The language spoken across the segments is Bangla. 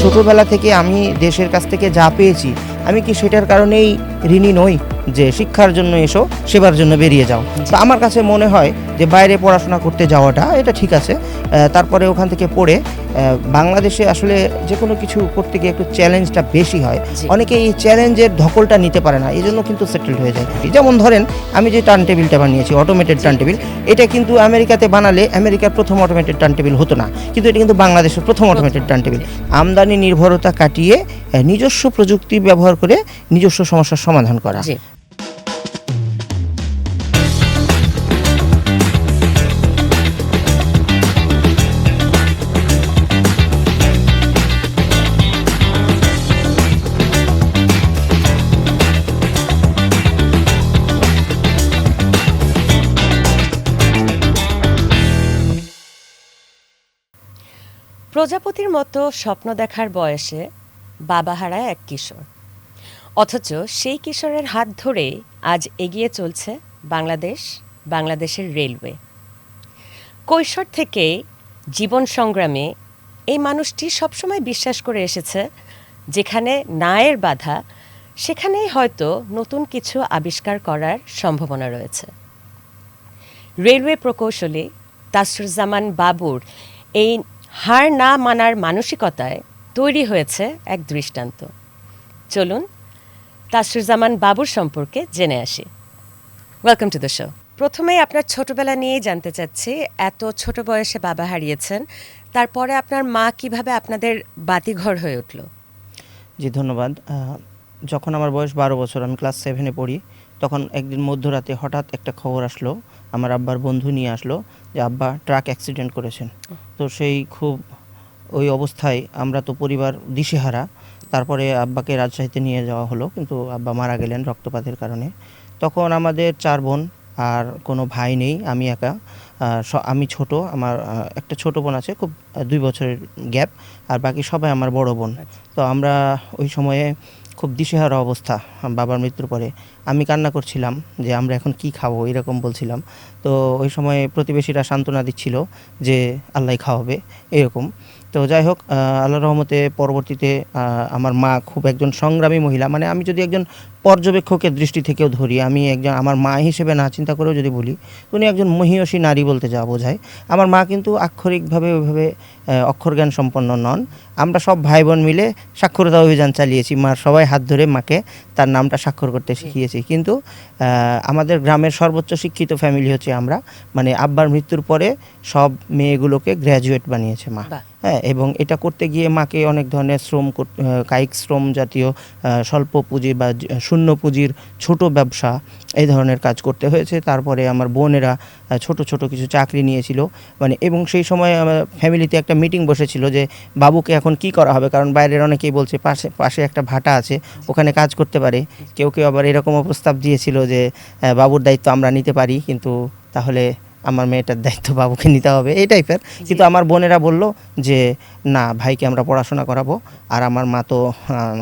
ছোটোবেলা থেকে আমি দেশের কাছ থেকে যা পেয়েছি, আমি কি সেটার কারণেই ঋণী নই যে শিক্ষার জন্য এসো, সেবার জন্য বেরিয়ে যাও? তো আমার কাছে মনে হয় যে বাইরে পড়াশোনা করতে যাওয়াটা এটা ঠিক আছে। তারপরে ওখান থেকে পড়ে বাংলাদেশে আসলে যে কোনো কিছু করতে গিয়ে একটু চ্যালেঞ্জটা বেশি হয়। অনেকে এই চ্যালেঞ্জের ধকলটা নিতে পারে না, এই জন্য কিন্তু সেটেলড হয়ে যায়। যেমন ধরেন আমি যে টার্ন টেবিলটা বানিয়েছি, অটোমেটেড টার্ন টেবিল, এটা কিন্তু আমেরিকাতে বানালে আমেরিকার প্রথম অটোমেটেড টার্ন টেবিল হতো না, কিন্তু এটা কিন্তু বাংলাদেশের প্রথম অটোমেটেড টার্ন টেবিল। আমদানি নির্ভরতা কাটিয়ে নিজস্ব প্রযুক্তি ব্যবহার করে নিজস্ব সমস্যার সমাধান করা। প্রজাপতির মতো স্বপ্ন দেখার বয়সে বাবা হারায় এক কিশোর, অথচ সেই কিশোরের হাত ধরে আজ এগিয়ে চলছে বাংলাদেশের রেলওয়ে। কৈশোর থেকে জীবন সংগ্রামে এই মানুষটি সবসময় বিশ্বাস করে এসেছে, যেখানে ন্যায়ের বাধা সেখানেই হয়তো নতুন কিছু আবিষ্কার করার সম্ভাবনা রয়েছে। রেলওয়ে প্রকৌশলী তাসরুজ্জামান বাবুর এই হার না মানার মানসিকতায় তৈরি হয়েছে এক দৃষ্টান্ত। চলুন তাসরুজ্জামান বাবুর সম্পর্কে জেনে আসি। Welcome to the show. প্রথমেই আপনার ছোটবেলা নিয়েই জানতে চাচ্ছি, এত ছোট বয়সে বাবা হারিয়েছেন, তারপরে আপনার মা কিভাবে আপনাদের বাতিঘর হয়ে উঠল? জি ধন্যবাদ। যখন আমার বয়স 12 বছর, আমি ক্লাস 7-এ পড়ি, তখন একদিন মধ্যরাতে হঠাৎ একটা খবর আসলো, আমার আব্বার বন্ধু নিয়ে আসলো যে আব্বা ট্রাক অ্যাক্সিডেন্ট করেছেন। তো সেই খুব ওই অবস্থায় আমরা তো পরিবার দিশেহারা। তারপরে আব্বাকে রাজশাহীতে নিয়ে যাওয়া হলো, কিন্তু আব্বা মারা গেলেন রক্তপাতের কারণে। তখন আমাদের 4 বোন, আর কোনো ভাই নেই, আমি একা। আমি ছোট, আমার একটা ছোট বোন আছে, খুব 2 বছরের গ্যাপ, আর বাকি সবাই আমার বড় বোন। তো আমরা ওই সময়ে খুব দিশেহারা অবস্থা। বাবার মৃত্যুর পরে আমি কান্না করছিলাম যে আমরা এখন কি খাবো, এরকম বলছিলাম। তো ওই সময়ে প্রতিবেশীরা সান্ত্বনা দিচ্ছিল যে আল্লাহই খাওয়াবে, এরকম। তো যাই হোক, আল্লাহর রহমতে পরবর্তীতে আমার মা খুব একজন সংগ্রামী মহিলা, মানে আমি যদি একজন পর্যবেক্ষকের দৃষ্টি থেকেও ধরি, আমি একজন আমার মা হিসেবে না চিন্তা করেও যদি বলি, উনি একজন মহিয়সী নারী বলতে যা বোঝায়। আমার মা কিন্তু আক্ষরিকভাবে ওইভাবে অক্ষরজ্ঞান সম্পন্ন নন। আমরা সব ভাই বোন মিলে সাক্ষরতা অভিযান চালিয়েছি, মার সবাই হাত ধরে মাকে তার নামটা স্বাক্ষর করতে শিখিয়েছি। কিন্তু আমাদের গ্রামের সর্বোচ্চ শিক্ষিত ফ্যামিলি হচ্ছে আমরা, মানে আব্বার মৃত্যুর পরে সব মেয়েগুলোকে গ্র্যাজুয়েট বানিয়েছে মা। হ্যাঁ, এবং এটা করতে গিয়ে মাকে অনেক ধরনের কায়িক শ্রম জাতীয় স্বল্প পুঁজি বা শূন্য পুঁজির ছোট ব্যবসা, এই ধরনের কাজ করতে হয়েছে। তারপরে আমার বোনেরা ছোট ছোট কিছু চাকরি নিয়েছিল, মানে, এবং সেই সময় আমার ফ্যামিলিতে একটা মিটিং বসেছিল যে বাবুকে এখন কি করা হবে, কারণ বাইরের অনেকেই বলছে পাশে একটা ভাটা আছে, ওখানে কাজ করতে পারে। কেউ কেউ আবার এরকমও প্রস্তাব দিয়েছিল যে বাবুর দায়িত্ব আমরা নিতে পারি, কিন্তু তাহলে আমার মেয়েটার দায়িত্ব বাবুকে নিতে হবে, এই টাইপের। কিন্তু আমার বোনেরা বলল যে না, ভাইকে আমরা পড়াশোনা করাবো, আর আমার মা তো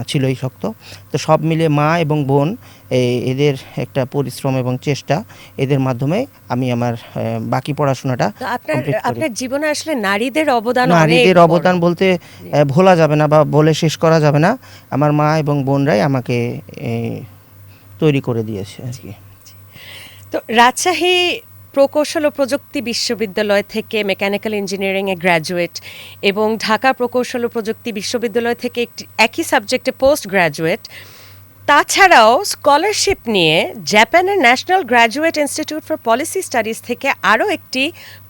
ছিলই শক্ত। তো সব মিলে মা এবং বোন, এদের একটা পরিশ্রম এবং চেষ্টা, এদের মাধ্যমে আমি আমার বাকি পড়াশোনাটা কমপ্লিট করি। আপনার জীবনে আসলে নারীদের অবদান বলতে ভোলা যাবে না বা বলে শেষ করা যাবে না। আমার মা এবং বোনরাই আমাকে তৈরি করে দিয়েছে আর কি। তো রাজশাহী প্রকৌশল ও প্রযুক্তি বিশ্ববিদ্যালয় থেকে মেকানিক্যাল ইঞ্জিনিয়ারিংয়ে গ্র্যাজুয়েট, এবং ঢাকা প্রকৌশল ও প্রযুক্তি বিশ্ববিদ্যালয় থেকে একই সাবজেক্টে পোস্ট গ্র্যাজুয়েট, তাছাড়াও স্কলারশিপ নিয়ে জাপানের national graduate institute for policy studies থেকে আরও একটি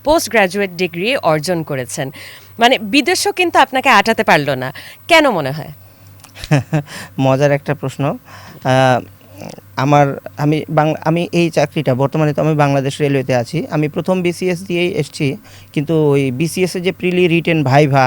পোস্ট গ্র্যাজুয়েট ডিগ্রি অর্জন করেছেন। মানে বিদেশও কিন্তু আপনাকে আটাতে পারল না, কেন মনে হয়? মজার একটা প্রশ্ন। আমি এই চাকরিটা বর্তমানে তো আমি বাংলাদেশ রেলওয়েতে আছি। আমি প্রথম বিসিএস দিয়েই এসেছি, কিন্তু ওই বিসিএসের যে প্রিলি রিটেন ভাইভা,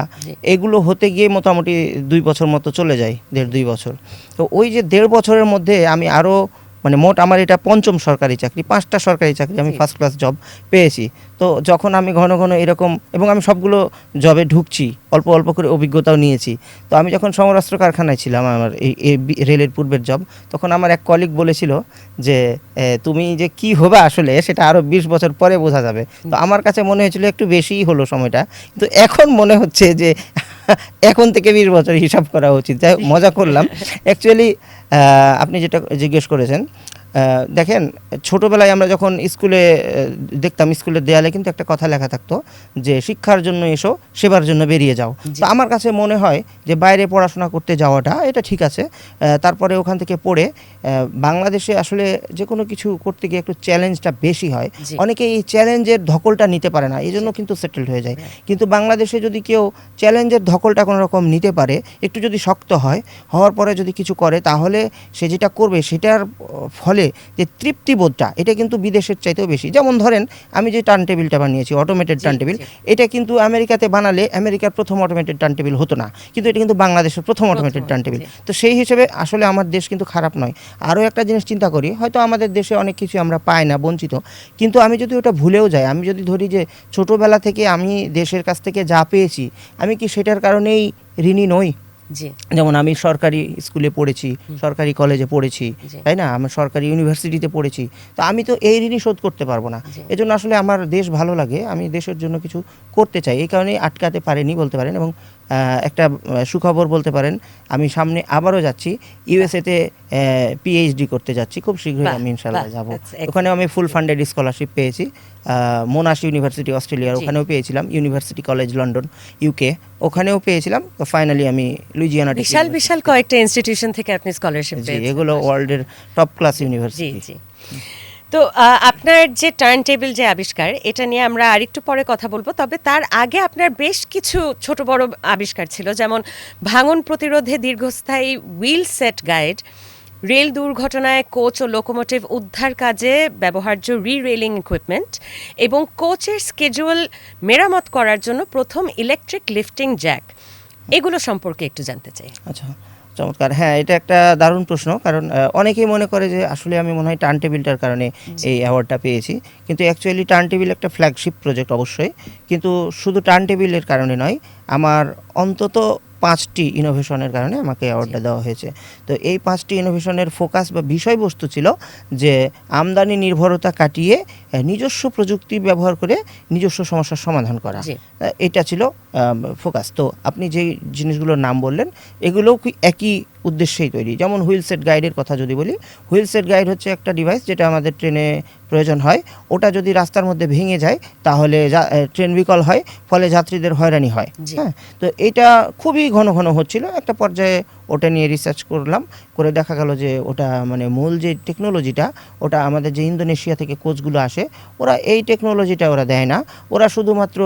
এগুলো হতে গিয়ে মোটামুটি 2 বছর মতো চলে যায়, 1.5-2 বছর। তো ওই যে 1.5 বছরের মধ্যে আমি আরও, মানে মোট আমার এটা 5ম সরকারি চাকরি, 5টা সরকারি চাকরি আমি ফার্স্ট ক্লাস জব পেয়েছি। তো যখন আমি ঘন ঘন এরকম, এবং আমি সবগুলো জবে ঢুকছি, অল্প অল্প করে অভিজ্ঞতাও নিয়েছি। তো আমি যখন সমরাস্ত্র কারখানায় ছিলাম, আমার এই রেলের পূর্বের জব, তখন আমার এক কলিগ বলেছিল যে তুমি যে কি হবে আসলে সেটা আরও 20 বছর পরে বোঝা যাবে। তো আমার কাছে মনে হয়েছিল একটু বেশিই হলো সময়টা, কিন্তু এখন মনে হচ্ছে যে এখন থেকে 20 বছর হিসাব করা উচিত। যাই হোক, মজা করলাম। অ্যাকচুয়ালি আপনি যেটা জিজ্ঞেস করেছেন, দেখেন ছোটোবেলায় আমরা যখন স্কুলে দেখতাম, স্কুলের দেয়ালে কিন্তু একটা কথা লেখা থাকতো যে শিক্ষার জন্য এসো, সেবার জন্য বেরিয়ে যাও। জি। তো আমার কাছে মনে হয় যে বাইরে পড়াশোনা করতে যাওয়াটা এটা ঠিক আছে, তারপরে ওখান থেকে পড়ে বাংলাদেশে আসলে যে কোনো কিছু করতে গিয়ে একটু চ্যালেঞ্জটা বেশি হয়। জি। অনেকে এই চ্যালেঞ্জের ধকলটা নিতে পারে না, এই জন্য কিন্তু সেটেলড হয়ে যায়। কিন্তু বাংলাদেশে যদি কেউ চ্যালেঞ্জের ধকলটা কোনো রকম নিতে পারে, একটু যদি শক্ত হয়, হওয়ার পরে যদি কিছু করে, তাহলে সে যেটা করবে সেটার ফলে যে তৃপ্তিবোধটা, এটা কিন্তু বিদেশের চাইতেও বেশি। যেমন ধরেন আমি যে টার্ন টেবিলটা বানিয়েছি, অটোমেটেড জি, টার্ন টেবিল, জি। এটা কিন্তু আমেরিকাতে বানালে আমেরিকার প্রথম অটোমেটেড টার্ন টেবিল হতো না, কিন্তু এটা কিন্তু বাংলাদেশের প্রথম অটোমেটেড টার্ন টেবিল। জি। তো সেই হিসেবে আসলে আমার দেশ কিন্তু খারাপ নয়। আরও একটা জিনিস চিন্তা করি, হয়তো আমাদের দেশে অনেক কিছু আমরা পাই না, বঞ্চিত, কিন্তু আমি যদি ওটা ভুলেও যাই, আমি যদি ধরি যে ছোটোবেলা থেকে আমি দেশের কাছ থেকে যা পেয়েছি, আমি কি সেটার কারণেই ঋণী নই? জি। যেমন আমি সরকারি স্কুলে পড়েছি, সরকারি কলেজে পড়েছি, জি। তাই না, আমি সরকারি ইউনিভার্সিটিতে পড়েছি, তো আমি তো এই ঋণই শোধ করতে পারবো না। জি। এজন্য আসলে আমার দেশ ভালো লাগে, আমি দেশের জন্য কিছু করতে চাই, এই কারণেই আটকাতে পারিনি বলতে পারেন। এবং একটা সুখবর বলতে পারেন, আমি সামনে আবারও যাচ্ছি ইউএসএতে, পিএইচডি করতে যাচ্ছি, খুব শীঘ্রই বাহ, আমি ইনশাল্লাহ বাহ, যাব। that's excellent. ওখানেও আমি ফুল ফান্ডেড স্কলারশিপ পেয়েছি, মোনাশ ইউনিভার্সিটি অস্ট্রেলিয়ার, জি। ওখানেও পেয়েছিলাম, ইউনিভার্সিটি কলেজ লন্ডন ইউকে, ওখানেও পেয়েছিলাম। তো ফাইনালি আমি লুইজিয়ানা টেক বিশাল ইউনিভার্সিটি, বিশাল কয়েকটা ইনস্টিটিউশন থেকে আপনি স্কলারশিপ জি, পেয়েছেন। এগুলো ওয়ার্ল্ডের টপ ক্লাস জি, ইউনিভার্সিটি। জি। তো আপনার যে টার্ন টেবিল যে আবিষ্কার, এটা নিয়ে আমরা আরেকটু পরে কথা বলবো। তবে তার আগে আপনার বেশ কিছু ছোট বড় আবিষ্কার ছিল, যেমন ভাঙন প্রতিরোধে দীর্ঘস্থায়ী হুইল সেট গাইড, রেল দুর্ঘটনায় কোচ ও লোকোমোটিভ উদ্ধার কাজে ব্যবহার্য রি-রেলিং ইকুইপমেন্ট, এবং কোচের স্কেজুয়াল মেরামত করার জন্য প্রথম ইলেকট্রিক লিফটিং জ্যাক। এগুলো সম্পর্কে একটু জানতে চাই। আচ্ছা, চমৎকার। হ্যাঁ, এটা একটা দারুণ প্রশ্ন, কারণ অনেকেই মনে করে যে আসলে আমি মনে হয় টার্ন টেবিলটার কারণে এই অ্যাওয়ার্ডটা পেয়েছি, কিন্তু অ্যাকচুয়ালি টার্ন টেবিল একটা ফ্ল্যাগশিপ প্রজেক্ট অবশ্যই, কিন্তু শুধু টার্ন টেবিলের কারণে নয়, আমার অন্তত 5টি ইনোভেশনের কারণে আমাকে অ্যাওয়ার্ডটা দেওয়া হয়েছে। তো এই 5টি ইনোভেশনের ফোকাস বা বিষয়বস্তু ছিল যে আমদানি নির্ভরতা কাটিয়ে নিজস্ব প্রযুক্তি ব্যবহার করে নিজস্ব সমস্যার সমাধান করা, জি। এটা ছিল ফোকাস। তো আপনি যেই জিনিসগুলোর নাম বললেন, এগুলোও কি একই উদ্দেশ্যেই তৈরি। যেমন হুইল সেট গাইডের কথা যদি বলি, হুইল সেট গাইড হচ্ছে একটা ডিভাইস যেটা আমাদের ট্রেনে প্রয়োজন হয়। ওটা যদি রাস্তার মধ্যে ভেঙে যায়, তাহলে ট্রেন বিকল হয়, ফলে যাত্রীদের হয়রানি হয়। জি। হ্যাঁ, তো এটা খুবই ঘন ঘন হচ্ছিল। একটা পর্যায়ে ওটা নিয়ে রিসার্চ করলাম, করে দেখা গেল যে ওটা মানে মূল যে টেকনোলজিটা, ওটা আমাদের যে ইন্দোনেশিয়া থেকে কোচগুলো আসে, ওরা এই টেকনোলজিটা ওরা দেয় না, ওরা শুধুমাত্র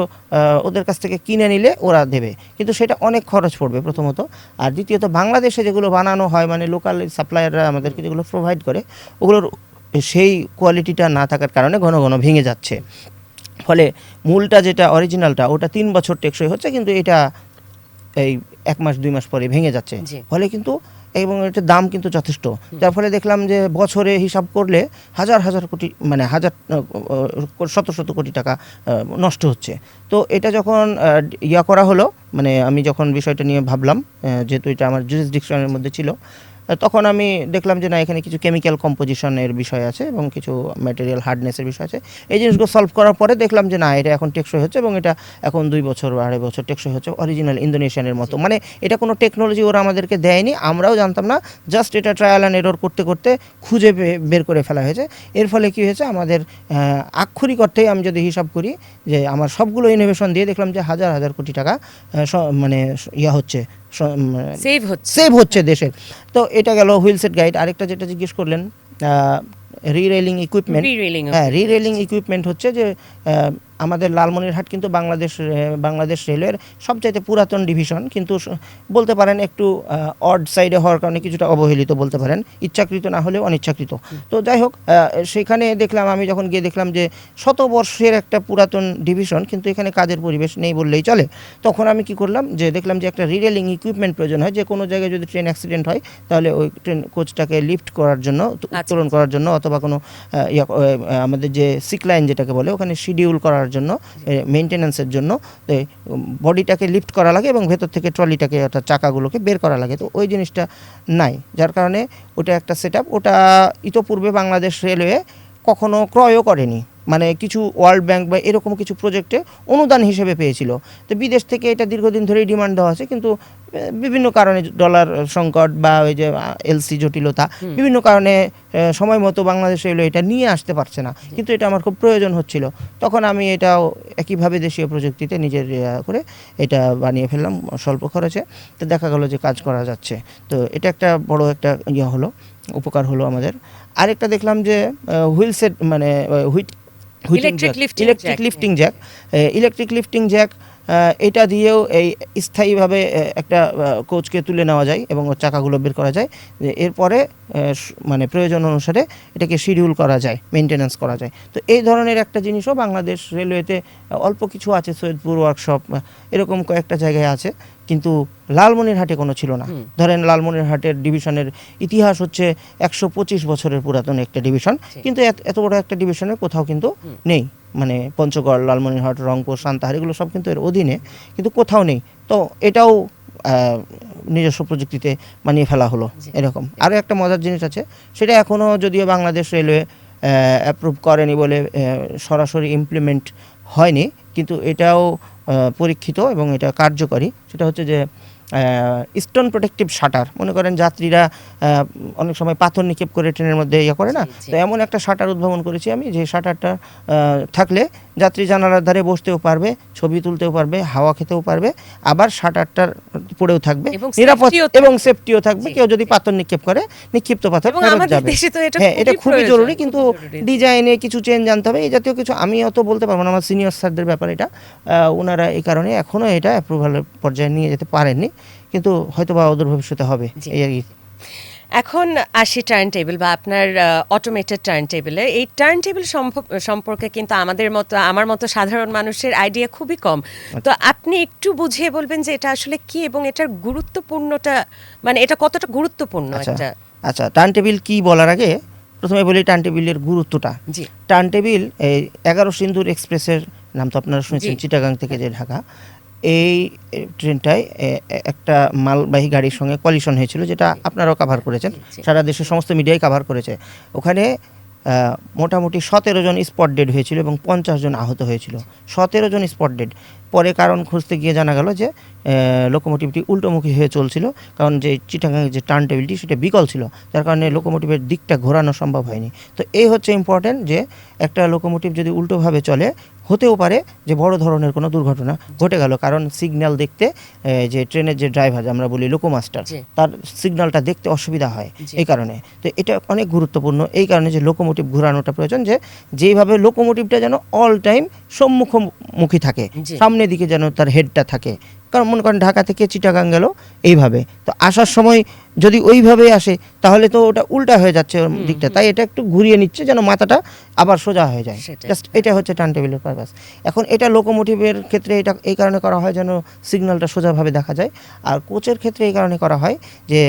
ওদের কাছ থেকে কিনে নিলে ওরা দেবে, কিন্তু সেটা অনেক খরচ পড়বে প্রথমত। আর দ্বিতীয়ত বাংলাদেশে যেগুলো বানানো হয়, মানে লোকাল সাপ্লায়াররা আমাদেরকে যেগুলো প্রোভাইড করে, ওগুলোর সেই কোয়ালিটিটা না থাকার কারণে ঘন ঘন ভেঙে যাচ্ছে। ফলে মূলটা যেটা অরিজিনালটা, ওটা 3 বছর টেকসই হচ্ছে, কিন্তু এটা এই 1 মাস 2 মাস পরে ভেঙে যাচ্ছে। জি। ফলে কিন্তু, এবং এটার দাম কিন্তু যথেষ্ট, যার ফলে দেখলাম যে বছরে হিসাব করলে হাজার হাজার কোটি, মানে হাজার শত শত কোটি টাকা নষ্ট হচ্ছে। তো এটা যখন করা হলো, মানে আমি যখন বিষয়টা নিয়ে ভাবলাম, যেহেতু এটা আমার জুরিসডিকশনের মধ্যে ছিল, তখন আমি দেখলাম যে না, এখানে কিছু কেমিক্যাল কম্পোজিশনের বিষয় আছে এবং কিছু ম্যাটেরিয়াল হার্ডনেসের বিষয় আছে। এই জিনিসগুলো সলভ করার পরে দেখলাম যে না, এটা এখন টেকসই হচ্ছে, এবং এটা এখন 2 বছর বা 2.5 বছর টেকসই হচ্ছে, অরিজিনাল ইন্দোনেশিয়ানের মতো। মানে এটা কোনো টেকনোলজি ওরা আমাদেরকে দেয়নি, আমরাও জানতাম না, জাস্ট এটা ট্রায়াল অ্যান্ড এরর করতে করতে খুঁজে বের করে ফেলা হয়েছে। এর ফলে কী হয়েছে, আমাদের আক্ষরিক অর্থেই আমি যদি হিসাব করি, যে আমার সবগুলো ইনোভেশন দিয়ে দেখলাম যে হাজার হাজার কোটি টাকা মানে হচ্ছে, সেভ হচ্ছে দেশের। তো এটা গেল হুইল সেট গাইড। আরেকটা যেটা জিজ্ঞেস করলেন, রি-রেলিং ইকুইপমেন্ট। হ্যাঁ, রি-রেলিং ইকুইপমেন্ট হচ্ছে যে আমাদের লালমনিরহাট কিন্তু বাংলাদেশ রেলওয়ের সবচাইতে পুরাতন ডিভিশন, কিন্তু বলতে পারেন একটু অড সাইডে হওয়ার কারণে কিছুটা অবহেলিত বলতে পারেন, ইচ্ছাকৃত না হলেও অনিচ্ছাকৃত। তো যাই হোক, সেখানে দেখলাম, আমি যখন গিয়ে দেখলাম যে শতবর্ষের একটা পুরাতন ডিভিশন, কিন্তু এখানে কাজের পরিবেশ নেই বললেই চলে। তখন আমি কি করলাম, যে দেখলাম যে একটা রি-রেলিং ইকুইপমেন্ট প্রয়োজন হয়, যে কোনো জায়গায় যদি ট্রেন অ্যাক্সিডেন্ট হয়, তাহলে ওই ট্রেন কোচটাকে লিফট করার জন্য, উত্তোলন করার জন্য, অথবা কোনো আমাদের যে সিক লাইন যেটাকে বলে, ওখানে শিডিউল করার জন্য, মেইনটেনেন্সের জন্য বডিটাকে লিফট করা লাগে, এবং ভেতর থেকে ট্রলিটাকে, অর্থাৎ চাকাগুলোকে বের করা লাগে। তো ওই জিনিসটা নাই, যার কারণে ওটা একটা সেট আপ, ওটা ইতোপূর্বে বাংলাদেশ রেলওয়ে কখনো ক্রয়ও করেনি। মানে কিছু ওয়ার্ল্ড ব্যাংক বা এরকম কিছু প্রজেক্টে অনুদান হিসেবে পেয়েছিল। তো বিদেশ থেকে এটা দীর্ঘদিন ধরেই ডিমান্ড দেওয়া আছে, কিন্তু বিভিন্ন কারণে ডলার সংকট বা ওই যে এলসি জটিলতা, বিভিন্ন কারণে সময় মতো বাংলাদেশ রেলওয়ে এটা নিয়ে আসতে পারছে না। কিন্তু এটা আমার খুব প্রয়োজন হচ্ছিল, তখন আমি এটাও একইভাবে দেশীয় প্রযুক্তিতে নিজের করে এটা বানিয়ে ফেললাম স্বল্প খরচে। তো দেখা গেলো যে কাজ করা যাচ্ছে। তো এটা একটা বড় একটা হলো, উপকার হলো আমাদের। আরেকটা দেখলাম যে হুইল সেট মানে ইলেকট্রিক লিফটিং জ্যাক, এটা দিয়েও এই স্থায়ীভাবে একটা কোচকে তুলে নেওয়া যায় এবং ওর চাকাগুলো বের করা যায়। এরপরে মানে প্রয়োজন অনুসারে এটাকে শিডিউল করা যায়, মেনটেন্যান্স করা যায়। তো এই ধরনের একটা জিনিসও বাংলাদেশ রেলওয়েতে অল্প কিছু আছে, সৈয়দপুর ওয়ার্কশপ এরকম কয়েকটা জায়গায় আছে, কিন্তু লালমনিরহাটে কোনো ছিল না। ধরেন লালমনিরহাটের ডিভিশনের ইতিহাস হচ্ছে 125 বছরের পুরাতন একটা ডিভিশন, কিন্তু এত বড় একটা ডিভিশনের কোথাও কিন্তু নেই। মানে পঞ্চগড়, লালমনিরহাট, রংপুর, সান্তাহার এগুলো সব কিন্তু এর অধীনে, কিন্তু কোথাও নেই। তো এটাও নিজস্ব প্রযুক্তিতে বানিয়ে ফেলা হলো এরকম। আরও একটা মজার জিনিস আছে, সেটা এখনও যদিও বাংলাদেশ রেলওয়ে অ্যাপ্রুভ করেনি বলে সরাসরি ইমপ্লিমেন্ট হয়নি, কিন্তু এটাও পরীক্ষিত এবং এটা কার্যকরী। সেটা হচ্ছে যে স্টোন প্রোটেক্টিভ শাটার। মনে করেন যাত্রীরা অনেক সময় পাথর নিক্ষেপ করে ট্রেনের মধ্যে করে না, তো এমন একটা শাটার উদ্ভাবন করেছি আমি, যে শাটারটা থাকলে যাত্রী জানালার ধারে বসতেও পারবে, ছবি তুলতেও পারবে, হাওয়া খেতেও পারবে, আবার শাটারটার পড়েও থাকবে, নিরাপদ এবং সেফটিও থাকবে। কেউ যদি পাথর নিক্ষেপ করে, নিক্ষিপ্ত পাথর ফেরত যাবে। হ্যাঁ, এটা খুবই জরুরি, কিন্তু ডিজাইনে কিছু চেঞ্জ আনতে হবে, এই জাতীয় কিছু। আমি অত বলতে পারবো না, আমার সিনিয়র স্যারদের ব্যাপার এটা। ওনারা এই কারণে এখনও এটা অ্যাপ্রুভালের পর্যায়ে নিয়ে যেতে পারেননি, কিন্তু হয়তো বা অদূর ভবিষ্যতে হবে এই আর কি। এখন আসি টার্ন টেবিল বা আপনার অটোমেটেড টার্ন টেবিলে। এই টার্ন টেবিল সম্পর্কে কিন্তু আমার মতো সাধারণ মানুষের আইডিয়া খুবই কম। তো আপনি একটু বুঝিয়ে বলবেন যে এটা আসলে কি এবং এটার গুরুত্বপূর্ণটা, মানে এটা কতটা গুরুত্বপূর্ণ একটা। আচ্ছা, টার্ন টেবিল কি বলার আগে প্রথমে বলি টার্ন টেবিলের গুরুত্বটা। টার্ন টেবিল এই 11 সিন্দুর এক্সপ্রেসের নাম তো আপনারা শুনেছেন, চিটাগাং থেকে যে ঢাকা, এই ট্রেনটায় একটা মালবাহী গাড়ির সঙ্গে কলিশন হয়েছিল, যেটা আপনারাও কভার করেছেন, সারা দেশের সমস্ত মিডিয়াই কভার করেছে। ওখানে মোটামুটি 17 জন স্পট ডেড হয়েছিল এবং 50 জন আহত হয়েছিল। 17 জন স্পট ডেড। পরে কারণ খুঁজতে গিয়ে জানা গেল যে লোকোমোটিভটি উল্টোমুখী হয়ে চলছিল, কারণ যে চিটাগাংয়ের যে টার্ন টেবিলটি সেটা বিকল ছিল, যার কারণে লোকোমোটিভের দিকটা ঘোরানো সম্ভব হয়নি। তো এই হচ্ছে ইম্পর্টেন্ট, যে একটা লোকোমোটিভ যদি উল্টোভাবে চলে, হতেও পারে যে বড় ধরনের কোনো দুর্ঘটনা ঘটে গেল, কারণ সিগন্যাল দেখতে যে ট্রেনের যে ড্রাইভার আমরা বলি লোকোমাস্টার, তার সিগন্যালটা দেখতে অসুবিধা হয় এই কারণে। তো এটা অনেক গুরুত্বপূর্ণ এই কারণে যে লোকোমোটিভ ঘোরানোটা প্রয়োজন, যে যেইভাবে লোকোমোটিভটা যেন অল টাইম সম্মুখমুখী থাকে, সামনের দিকে যেন তার হেডটা থাকে। কারণ মনে করেন ঢাকা থেকে চিটাগাং গেল এইভাবে, তো আসার সময় যদি ওইভাবে আসে তাহলে তো ওটা উল্টা হয়ে যাচ্ছে ওর দিকটা, তাই এটা একটু ঘুরিয়ে নিচ্ছে যেন মাথাটা আবার সোজা হয়ে যায়। জাস্ট এটা হচ্ছে টার্ন টেবিলের পারপাস। এখন এটা লোকোমোটিভের ক্ষেত্রে এটা এই কারণে করা হয় যেন সিগন্যালটা সোজাভাবে দেখা যায়, আর কোচের ক্ষেত্রে এই কারণে করা হয় যে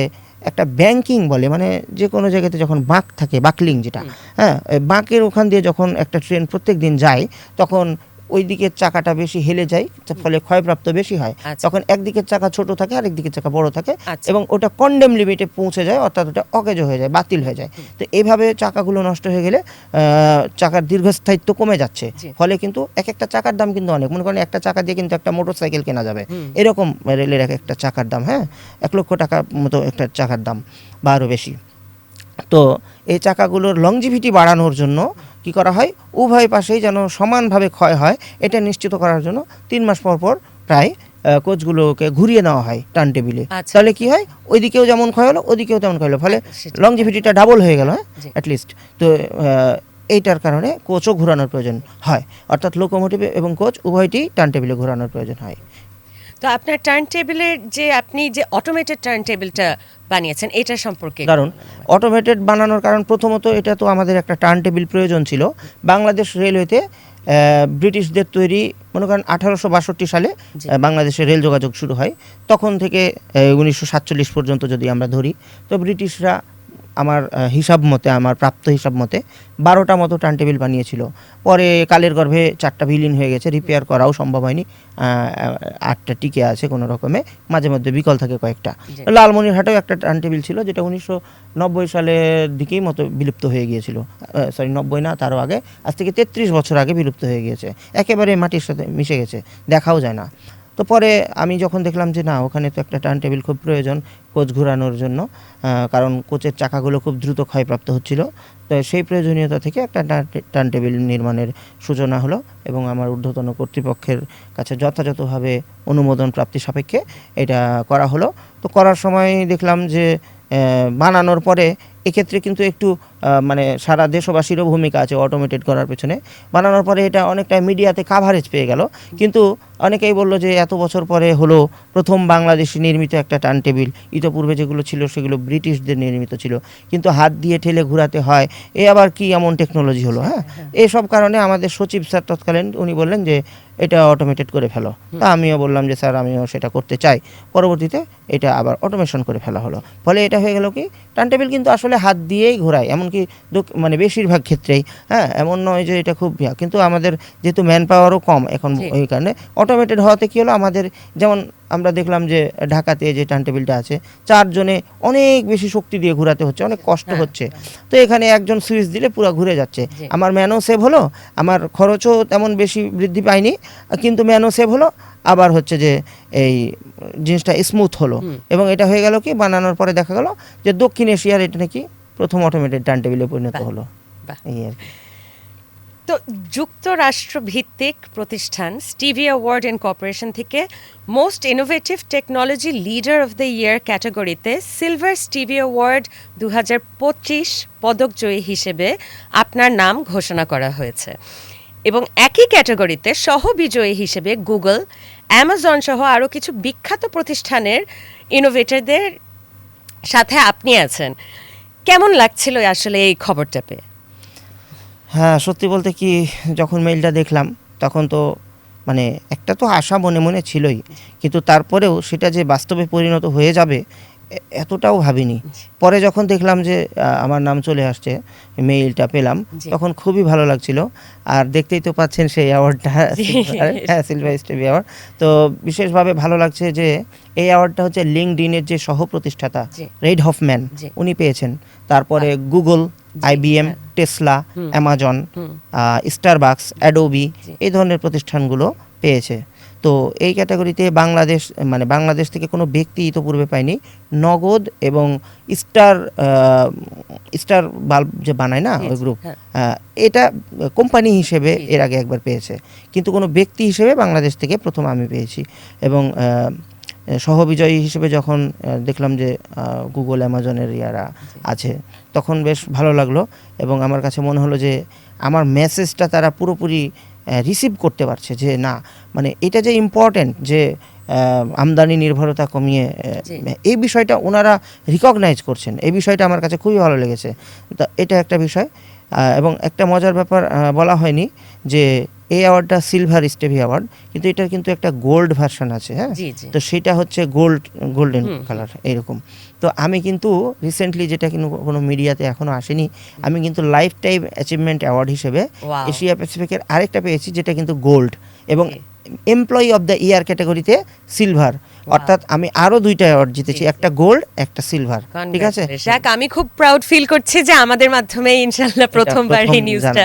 একটা ব্যাংকিং বলে, মানে যে কোনো জায়গাতে যখন বাঁক থাকে, বাকলিং যেটা, হ্যাঁ, বাঁকের ওখান দিয়ে যখন একটা ট্রেন প্রত্যেক দিন যায়, তখন ওই দিকের চাকাটা বেশি হেলে যায়, ফলে ক্ষয়প্রাপ্ত বেশি হয়। তখন একদিকের চাকা ছোট থাকে আর একদিকের চাকা বড় থাকে, এবং ওটা কন্ডেম লিমিটে পৌঁছে যায়, অর্থাৎ ওটা অকেজ হয়ে যায়, বাতিল হয়ে যায়। তো এইভাবে চাকাগুলো নষ্ট হয়ে গেলে চাকার দীর্ঘস্থায়িত্ব কমে যাচ্ছে, ফলে কিন্তু এক একটা চাকার দাম কিন্তু অনেক। মনে করেন একটা চাকা দিয়ে কিন্তু একটা মোটরসাইকেল কেনা যাবে, এরকম রেলের এক একটা চাকার দাম, হ্যাঁ, 1 লক্ষ টাকা মতো একটা চাকার দাম বা আরও বেশি। তো এই চাকাগুলোর লংজিভিটি বাড়ানোর জন্য কি করা হয়, উভয় পাশেই যেন সমানভাবে ক্ষয় হয়, এটা নিশ্চিত করার জন্য 3 মাস পর পর প্রায় কোচগুলোকে ঘুরিয়ে নেওয়া হয় টার্ন টেবিলে। তাহলে কি হয়, ওইদিকেও যেমন ক্ষয় হলো, ওইদিকেও তেমন ক্ষয় হলো, ফলে লংজিভিটিটা ডাবল হয়ে গেল, হ্যাঁ, অ্যাটলিস্ট। তো এইটার কারণে কোচও ঘোরানোর প্রয়োজন হয়, অর্থাৎ লোকোমোটিভ এবং কোচ উভয়টি টার্ন টেবিলে ঘোরানোর প্রয়োজন হয়। তো আপনার টার্ন টেবিলের যে আপনি যে অটোমেটেড টার্ন টেবিলটা বানিয়েছেন, এটা সম্পর্কে কারণ অটোমেটেড বানানোর কারণ প্রথমত এটা তো আমাদের একটা টার্ন টেবিল প্রয়োজন ছিল। বাংলাদেশ রেলওয়েতে ব্রিটিশদের তৈরি, মনে করেন 1862 সালে বাংলাদেশে রেল যোগাযোগ শুরু হয়, তখন থেকে 1947 পর্যন্ত যদি আমরা ধরি, তো ব্রিটিশরা আমার হিসাব মতে, আমার প্রাপ্ত হিসাব মতে 12টা মতো টার্ন টেবিল বানিয়েছিল। পরে কালের গর্ভে 4টা বিলীন হয়ে গেছে, রিপেয়ার করাও সম্ভব হয়নি। 8টা টিকে আছে কোনো রকমে, মাঝে মধ্যে বিকল থাকে কয়েকটা। লালমনিরহাটেও একটা টার্ন টেবিল ছিল যেটা 1990 সালের দিকেই মতো বিলুপ্ত হয়ে গিয়েছিল। সরি, 90 না, তারও আগে, আজ থেকে 33 বছর আগে বিলুপ্ত হয়ে গিয়েছে, একেবারে মাটির সাথে মিশে গেছে, দেখাও যায় না। তো পরে আমি যখন দেখলাম যে না, ওখানে তো একটা টার্ন টেবিল খুব প্রয়োজন কোচ ঘোরানোর জন্য, কারণ কোচের চাকাগুলো খুব দ্রুত ক্ষয়প্রাপ্ত হচ্ছিল, তো সেই প্রয়োজনীয়তা থেকে একটা টার্ন টেবিল নির্মাণের সূচনা হলো এবং আমার ঊর্ধ্বতন কর্তৃপক্ষের কাছে যথাযথভাবে অনুমোদন প্রাপ্তি সাপেক্ষে এটা করা হলো। তো করার সময় দেখলাম যে বানানোর পরে এক্ষেত্রে কিন্তু একটু মানে সারা দেশবাসীরও ভূমিকা আছে অটোমেটেড করার পেছনে। বানানোর পরে এটা অনেকটা মিডিয়াতে কাভারেজ পেয়ে গেল, কিন্তু অনেকেই বললো যে এত বছর পরে হলো প্রথম বাংলাদেশি নির্মিত একটা টার্ন টেবিল, ইতোপূর্বে যেগুলো ছিল সেগুলো ব্রিটিশদের নির্মিত ছিল, কিন্তু হাত দিয়ে ঠেলে ঘোরাতে হয়, এ আবার কি এমন টেকনোলজি হলো। হ্যাঁ, এইসব কারণে আমাদের সচিব স্যার তৎকালীন উনি বললেন যে এটা অটোমেটেড করে ফেলো। তা আমিও বললাম যে স্যার আমিও সেটা করতে চাই। পরবর্তীতে এটা আবার অটোমেশন করে ফেলা হলো, ফলে এটা হয়ে গেল কি টার্ন টেবিল কিন্তু আসলে হাত দিয়েই ঘোরায়, এমনকি মানে বেশিরভাগ ক্ষেত্রেই। হ্যাঁ, এমন নয় যে এটা খুব কিন্তু আমাদের যেহেতু ম্যান পাওয়ারও কম এখন, ওই কারণে অটোমেটেড হওয়াতে কী হলো, আমাদের যেমন আমরা দেখলাম যে ঢাকাতে যে টার্ন টেবিলটা আছে 4 জনে অনেক বেশি শক্তি দিয়ে ঘোরাতে হচ্ছে, অনেক কষ্ট হচ্ছে। তো এখানে একজন সুইচ দিলে পুরো ঘুরে যাচ্ছে, আমার ম্যানও সেভ হলো, আমার খরচও তেমন বেশি বৃদ্ধি পায়নি, কিন্তু ম্যানও সেভ হলো, আবার হচ্ছে যে এই জিনিসটা স্মুথ হলো। এবং এটা হয়ে গেল কি, বানানোর পরে দেখা গেল যে দক্ষিণ এশিয়ার এটা নাকি প্রথম অটোমেটেড টার্ন টেবিলে পরিণত হলো। এই আর কি। তো যুক্তরাষ্ট্র ভিত্তিক প্রতিষ্ঠান স্টিভি অ্যাওয়ার্ড ইনকর্পোরেশন থেকে most innovative technology leader of the year ক্যাটাগরিতে সিলভার স্টিভি অ্যাওয়ার্ড 2025 পদকজয়ী হিসেবে আপনার নাম ঘোষণা করা হয়েছে, এবং একই ক্যাটাগরিতে সহ বিজয়ী হিসেবে গুগল, অ্যামাজন সহ আরও কিছু বিখ্যাত প্রতিষ্ঠানের ইনোভেটরদের সাথে আপনি আছেন। কেমন লাগছিল আসলে এই খবরটা পেয়ে? হ্যাঁ, সত্যি বলতে কি, যখন মেইলটা দেখলাম তখন তো মানে একটা তো আশা মনে মনে ছিলই, কিন্তু তারপরেও সেটা যে বাস্তবে পরিণত হয়ে যাবে এতটাও ভাবিনি। পরে যখন দেখলাম যে আমার নাম চলে আসছে, মেইলটা পেলাম, তখন খুবই ভালো লাগছিল। আর দেখতেই তো পাচ্ছেন সেই অ্যাওয়ার্ডটা, সিলভার স্টিভি অ্যাওয়ার্ড। তো বিশেষভাবে ভালো লাগছে যে এই অ্যাওয়ার্ডটা হচ্ছে লিঙ্কডইনের যে সহ প্রতিষ্ঠাতা রেড হফম্যান উনি পেয়েছেন, তারপরে Google, IBM, Tesla, Amazon, Starbucks, Adobe, এই ধরনের প্রতিষ্ঠানগুলো পেয়েছে। তো এই ক্যাটাগরিতে বাংলাদেশ, মানে বাংলাদেশ থেকে কোনো ব্যক্তি ইতোপূর্বে পায়নি। নগদ এবং স্টার বাল্ব যে বানায় না ওই গ্রুপ, এটা কোম্পানি হিসেবে এর আগে একবার পেয়েছে, কিন্তু কোনো ব্যক্তি হিসেবে বাংলাদেশ থেকে প্রথম আমি পেয়েছি। এবং সহবিজয়ী হিসেবে যখন দেখলাম যে গুগল, অ্যামাজনের ইয়ারা আছে, তখন বেশ ভালো লাগলো এবং আমার কাছে মনে হলো যে আমার মেসেজটা তারা পুরোপুরি রিসিভ করতে পারছে, যে না মানে এটা যে ইম্পর্টেন্ট, যে আমদানি নির্ভরতা কমিয়ে, এই বিষয়টা ওনারা রিকগনাইজ করছেন, এই বিষয়টা আমার কাছে খুবই ভালো লেগেছে। তো এটা একটা বিষয়। এবং একটা মজার ব্যাপার বলা হয়নি যে এই অ্যাওয়ার্ডটা সিলভার স্টিভি অ্যাওয়ার্ড, কিন্তু এটার কিন্তু একটা গোল্ড ভার্সন আছে। হ্যাঁ, তো সেটা হচ্ছে গোল্ডেন কালার এরকম। তো আমি কিন্তু রিসেন্টলি, যেটা কিন্তু কোনো মিডিয়াতে এখনও আসেনি, আমি কিন্তু লাইফ টাইম অ্যাচিভমেন্ট অ্যাওয়ার্ড হিসেবে এশিয়া প্যাসিফিকের আরেকটা পেয়েছি, যেটা কিন্তু গোল্ড, এবং এমপ্লয়ি অফ দ্য ইয়ার ক্যাটাগরিতে সিলভার। অর্থাৎ আমি আরো 2টা অ্যাওয়ার্ড জিতেছি, একটা গোল্ড, একটা সিলভার। ঠিক আছে, যাক, আমি খুব প্রাউড ফিল করছি যে আমাদের মাধ্যমে ইনশাআল্লাহ প্রথমবার এই নিউজটা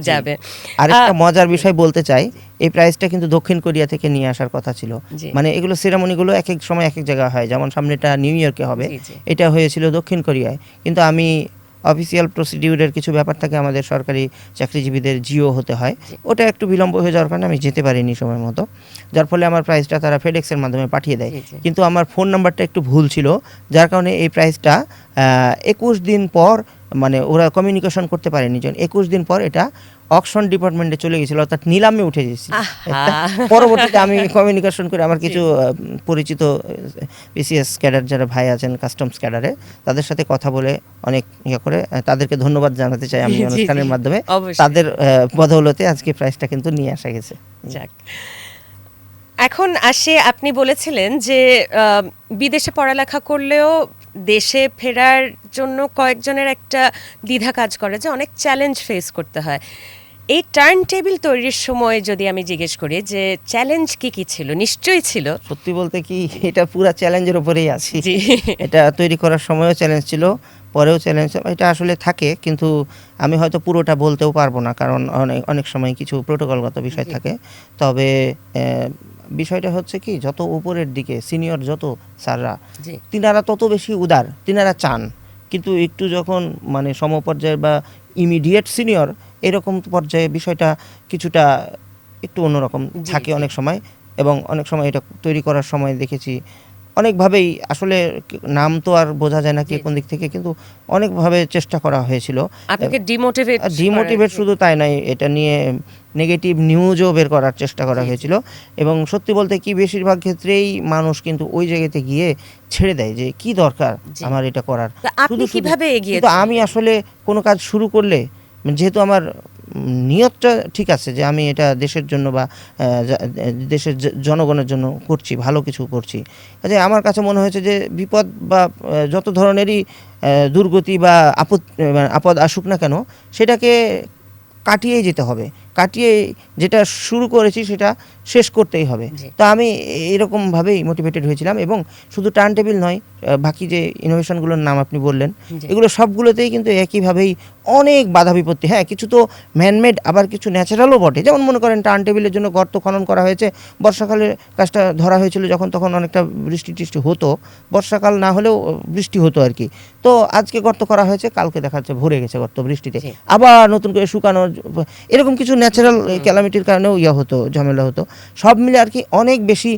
যাবে। আরেকটা মজার বিষয় বলতে চাই, এই প্রাইজটা কিন্তু দক্ষিণ কোরিয়া থেকে নিয়ে আসার কথা ছিল। মানে এগুলো সেরেমনিগুলো এক এক সময় এক এক জায়গায় হয়, যেমন সামনেটা নিউ ইয়র্কে হবে, এটা হয়েছিল দক্ষিণ কোরিয়ায়। কিন্তু আমি অফিসিয়াল প্রসিডিউরের কিছু ব্যাপার থাকে, আমাদের সরকারি চাকরিজীবীদের জিও হতে হয়, ওটা একটু বিলম্ব হয়ে যাওয়ার কারণে আমি যেতে পারিনি সময় মতো, যার ফলে আমার প্রাইসটা তারা ফেডেক্সের মাধ্যমে পাঠিয়ে দেয়। কিন্তু আমার ফোন নাম্বারটা একটু ভুল ছিল, যার কারণে এই প্রাইসটা 21 দিন পর, মানে ওরা কমিউনিকেশন করতে পারেনি, যেন 21 দিন পর এটা অকশন ডিপার্টমেন্টে চলে গেছিল, অর্থাৎ নিলামে উঠে গেছে। পরবর্তীতে আমি কমিউনিকেশন করে আমার কিছু পরিচিত PCS ক্যাডার যারা ভাই আছেন কাস্টমস ক্যাডারে, তাদের সাথে কথা বলে অনেক ইয়ে করে তাদেরকে ধন্যবাদ জানাতে চাই আমি অনুষ্ঠানের মাধ্যমে। তাদের বদৌলতে আজকে প্রাইসটা কিন্তু নিয়ে আসা গেছে। যাক, এখন আসে, আপনি বলেছিলেন যে বিদেশে পড়ালেখা করলেও দেশে ফেরার জন্য কয়েকজনের একটা দ্বিধা কাজ করে যে অনেক চ্যালেঞ্জ ফেস করতে হয়। এই টার্ন টেবিল তৈরির সময় যদি আমি জিজ্ঞেস করি যে চ্যালেঞ্জ কি ছিল, নিশ্চয়ই ছিল। সত্যি বলতে কি এটা পুরা চ্যালেঞ্জের উপরেই আছি। জি। এটা তৈরি করার সময়ও চ্যালেঞ্জ ছিল, পরেও চ্যালেঞ্জ, এটা আসলে থাকে, কিন্তু আমি হয়তো পুরোটা বলতেও পারবো না, কারণ অনেক অনেক সময় কিছু প্রোটোকলগত বিষয় জি। থাকে। তবে বিষয়টা হচ্ছে কি, যত উপরের দিকে সিনিয়র যত স্যাররা, জি। তিনারা তত বেশি উদার, তিনারা চান, কিন্তু একটু যখন মানে সমপর্যায়ের বা ইমিডিয়েট সিনিয়র এরকম পর্যায়ে বিষয়টা কিছুটা একটু অন্যরকম জি, থাকে জি। অনেক সময়। এবং অনেক সময় এটা তৈরি করার সময় দেখেছি অনেকভাবেই, আসলে নাম তো আর বোঝা যায় না কে জি, কোন জি। দিক থেকে, কিন্তু অনেকভাবে চেষ্টা করা হয়েছিল। আপনাকে ডিমোটিভেট ডিমোটিভেট শুধু তাই নয়, এটা নিয়ে নেগেটিভ নিউজও বের করার চেষ্টা করা জি, জি। হয়েছিল। এবং সত্যি বলতে কি, বেশিরভাগ ক্ষেত্রেই মানুষ কিন্তু ওই জায়গাতে গিয়ে ছেড়ে দেয় যে কি দরকার জি। আমার এটা করার। তা আপনি কিভাবে এগিয়ে কিন্তু আমি চললেন? আসলে কোনো কাজ শুরু করলে, যেহেতু আমার নিয়তটা ঠিক আছে যে আমি এটা দেশের জন্য বা দেশের জনগণের জন্য করছি, ভালো কিছু করছি, কাজে আমার কাছে মনে হয়েছে যে বিপদ বা যত ধরনেরই দুর্গতি বা আপদ আসুক না কেন, সেটাকে কাটিয়েই যেতে হবে, কাটিয়ে যেটা শুরু করেছি সেটা শেষ করতেই হবে। জি। তো আমি এরকমভাবেই মোটিভেটেড হয়েছিলাম। এবং শুধু টার্ন টেবিল নয়, বাকি যে ইনোভেশনগুলোর নাম আপনি বললেন, জি। এগুলো সবগুলোতেই কিন্তু একইভাবেই অনেক বাধা বিপত্তি। হ্যাঁ, কিছু তো ম্যানমেড, আবার কিছু ন্যাচারালও বটে। যেমন মনে করেন টার্ন টেবিলের জন্য গর্ত খনন করা হয়েছে, বর্ষাকালে কাজটা ধরা হয়েছিল যখন, তখন অনেকটা বৃষ্টি টিষ্টি হতো, বর্ষাকাল না হলেও বৃষ্টি হতো আর কি। তো আজকে গর্ত করা হয়েছে, কালকে দেখা যাচ্ছে ভরে গেছে গর্ত বৃষ্টিতে, জি। আবার নতুন করে শুকানো, এরকম কিছু ন্যাচারাল ক্যালামিটির কারণেও হতো, ঝামেলা হতো। সব মিলে আর কি অনেক বেশি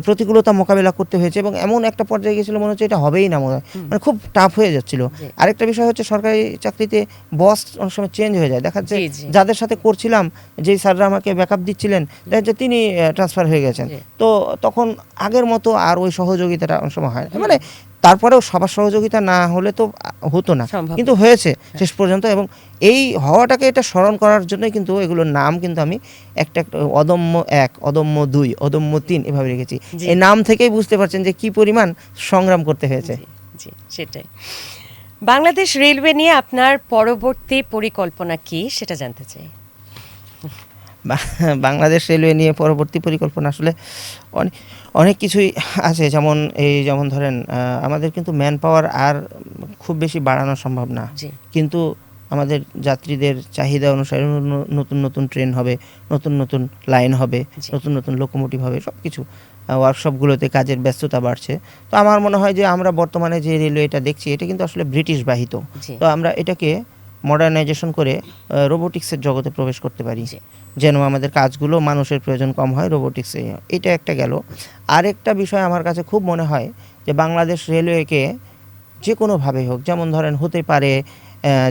প্রতিকূলতা মোকাবেলা করতে হয়েছে। এবং এমন একটা পর্যায়ে গেছিলো মনে হচ্ছে এটা হবেই না, মনে হয় মানে খুব টাফ হয়ে যাচ্ছিল। জি। আরেকটা বিষয় হচ্ছে, সরকারি চাকরিতে বস অনেক সময় চেঞ্জ হয়ে যায়, দেখা যাচ্ছে জি, জি। যাদের সাথে করছিলাম, যেই স্যাররা আমাকে ব্যাকআপ দিচ্ছিলেন, দেখা যাচ্ছে তিনি ট্রান্সফার হয়ে গেছেন। জি। তো তখন আগের মতো আর ওই সহযোগিতাটা অনেক সময় হয় না। মানে তারপরেও সবার সহযোগিতা না হলে তো হতো না, সম্ভব কিন্তু না। হয়েছে শেষ পর্যন্ত। এবং এই হওয়াটাকে এটা স্মরণ করার জন্যই কিন্তু এগুলোর নাম কিন্তু আমি একটা একটা অদম্য 1, অদম্য 2, অদম্য 3 এভাবে রেখেছি। জি। এই নাম থেকেই বুঝতে পারছেন যে কি পরিমাণ সংগ্রাম করতে হয়েছে। জি, জি, সেটাই। বাংলাদেশ রেলওয়ে নিয়ে আপনার পরবর্তী পরিকল্পনা কি সেটা জানতে চাই। বাংলাদেশ রেলওয়ে নিয়ে পরবর্তী পরিকল্পনা আসলে অনেক অনেক কিছুই আছে। যেমন ধরেন, আমাদের কিন্তু ম্যান পাওয়ার আর খুব বেশি বাড়ানো সম্ভব না, জি। কিন্তু আমাদের যাত্রীদের চাহিদা অনুসারে নতুন নতুন ট্রেন হবে, নতুন নতুন লাইন হবে, জি। নতুন নতুন লোকোমোটিভ হবে, সব কিছু ওয়ার্কশপগুলোতে কাজের ব্যস্ততা বাড়ছে। তো আমার মনে হয় যে আমরা বর্তমানে যে রেলওয়েটা দেখছি, এটা কিন্তু আসলে ব্রিটিশ বাহিত। জি। তো আমরা এটাকে মডার্নাইজেশন করে রোবোটিক্সের জগতে প্রবেশ করতে পারি, জি। যেন আমাদের কাজগুলো মানুষের প্রয়োজন কম হয়, রোবোটিক্সে। এটা একটা গেল। আরেকটা বিষয় আমার কাছে খুব মনে হয় যে বাংলাদেশ রেলওয়েকে যে কোনোভাবেই হোক, যেমন ধরেন হতে পারে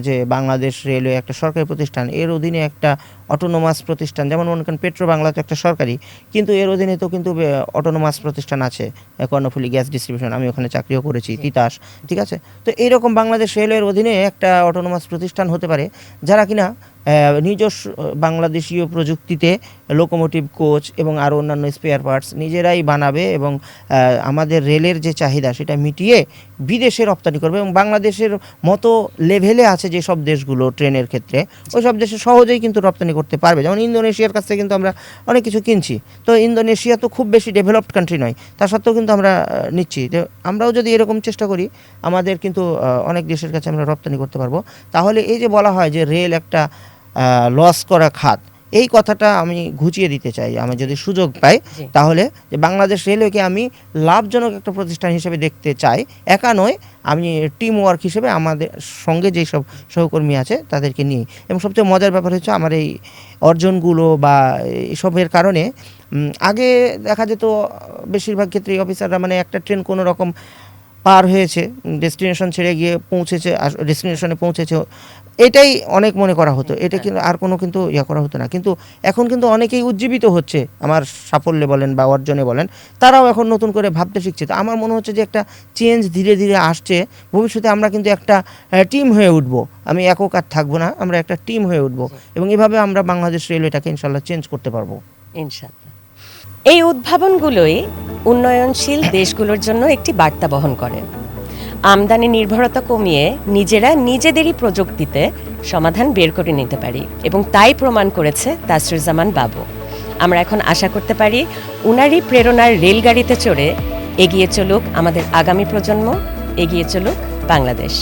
যে বাংলাদেশ রেলওয়ে একটা সরকারি প্রতিষ্ঠান, এর অধীনে একটা অটোনোমাস প্রতিষ্ঠান, যেমন মনে করেন পেট্রো বাংলা তো একটা সরকারি, কিন্তু এর অধীনে তো কিন্তু অটোনোমাস প্রতিষ্ঠান আছে, কর্ণফুলী গ্যাস ডিস্ট্রিবিউশন, আমি ওখানে চাকরিও করেছি, জি। তিতাস, ঠিক আছে। তো এইরকম বাংলাদেশ রেলওয়ের অধীনে একটা অটোনোমাস প্রতিষ্ঠান হতে পারে, যারা কিনা নিজস্ব বাংলাদেশীয় প্রযুক্তিতে লোকোমোটিভ, কোচ এবং আরও অন্যান্য স্পেয়ার পার্টস নিজেরাই বানাবে, এবং আমাদের রেলের যে চাহিদা সেটা মিটিয়ে বিদেশে রপ্তানি করবে। এবং বাংলাদেশের মতো লেভেলে আছে যেসব দেশগুলো ট্রেনের ক্ষেত্রে, ওই সব দেশে সহজেই কিন্তু রপ্তানি করতে পারবে। যেমন ইন্দোনেশিয়ার কাছ থেকে কিন্তু আমরা অনেক কিছু কিনছি। তো ইন্দোনেশিয়া তো খুব বেশি ডেভেলপড কান্ট্রি নয়, তা সত্ত্বেও কিন্তু আমরা নিচ্ছি। তো আমরাও যদি এরকম চেষ্টা করি, আমাদের কিন্তু অনেক দেশের কাছে আমরা রপ্তানি করতে পারবো। তাহলে এই যে বলা হয় যে রেল একটা লস করা খাত, এই কথাটা আমি ঘুচিয়ে দিতে চাই। আমি যদি সুযোগ পাই, জি। তাহলে যে বাংলাদেশ রেলওয়েকে আমি লাভজনক একটা প্রতিষ্ঠান হিসেবে দেখতে চাই। একা নয়, আমি টিম ওয়ার্ক হিসেবে আমাদের সঙ্গে যেই সব সহকর্মী আছে তাদেরকে নিয়ে। এবং সবচেয়ে মজার ব্যাপার হচ্ছে, আমার এই অর্জনগুলো বা এসবের কারণে আগে দেখা যেত বেশিরভাগ ক্ষেত্রেই অফিসাররা মানে একটা ট্রেন কোনো রকম পার হয়েছে, ডেস্টিনেশন ছেড়ে গিয়ে পৌঁছেছে, ডেস্টিনেশনে পৌঁছেছে, এটাই অনেক মনে করা হতো। এটা কিন্তু আর কোনো কিন্তু করা হতো না। কিন্তু এখন কিন্তু অনেকেই উজ্জীবিত হচ্ছে, আমার সাফল্যে বলেন বা অর্জনে বলেন, তারাও এখন নতুন করে ভাবতে শিখছে। তো আমার মনে হচ্ছে যে একটা চেঞ্জ ধীরে ধীরে আসছে। ভবিষ্যতে আমরা কিন্তু একটা টিম হয়ে উঠবো, আমি একক আর থাকবো না, আমরা একটা টিম হয়ে উঠবো। এবং এভাবে আমরা বাংলাদেশ রেলওয়েটাকে ইনশাল্লাহ চেঞ্জ করতে পারবো। ইনশাআল্লাহ। এই উদ্ভাবনগুলোই উন্নয়নশীল দেশগুলোর জন্য একটি বার্তা বহন করে। আমদানি নির্ভরতা কমিয়ে নিজেরা নিজেদেরই প্রযুক্তিতে সমাধান বের করে নিতে পারি, এবং তাই প্রমাণ করেছে তাসরিজামান বাবু। আমরা এখন আশা করতে পারি উনারই প্রেরণার রেলগাড়িতে চড়ে এগিয়ে চলুক আমাদের আগামী প্রজন্ম, এগিয়ে চলুক বাংলাদেশ।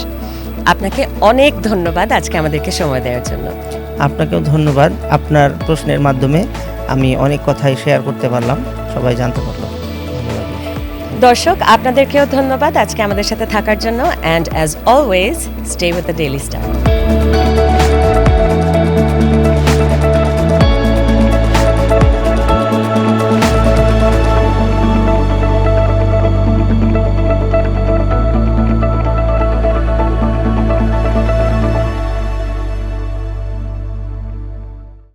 আপনাকে অনেক ধন্যবাদ আজকে আমাদেরকে সময় দেওয়ার জন্য। আপনাকেও ধন্যবাদ। আপনার প্রশ্নের মাধ্যমে আমি অনেক কথাই শেয়ার করতে পারলাম, সবাই জানতে পারলো। ধন্যবাদ। দর্শক, আপনাদেরকেও ধন্যবাদ আজকে আমাদের সাথে থাকার জন্য। And as always, stay with the daily star.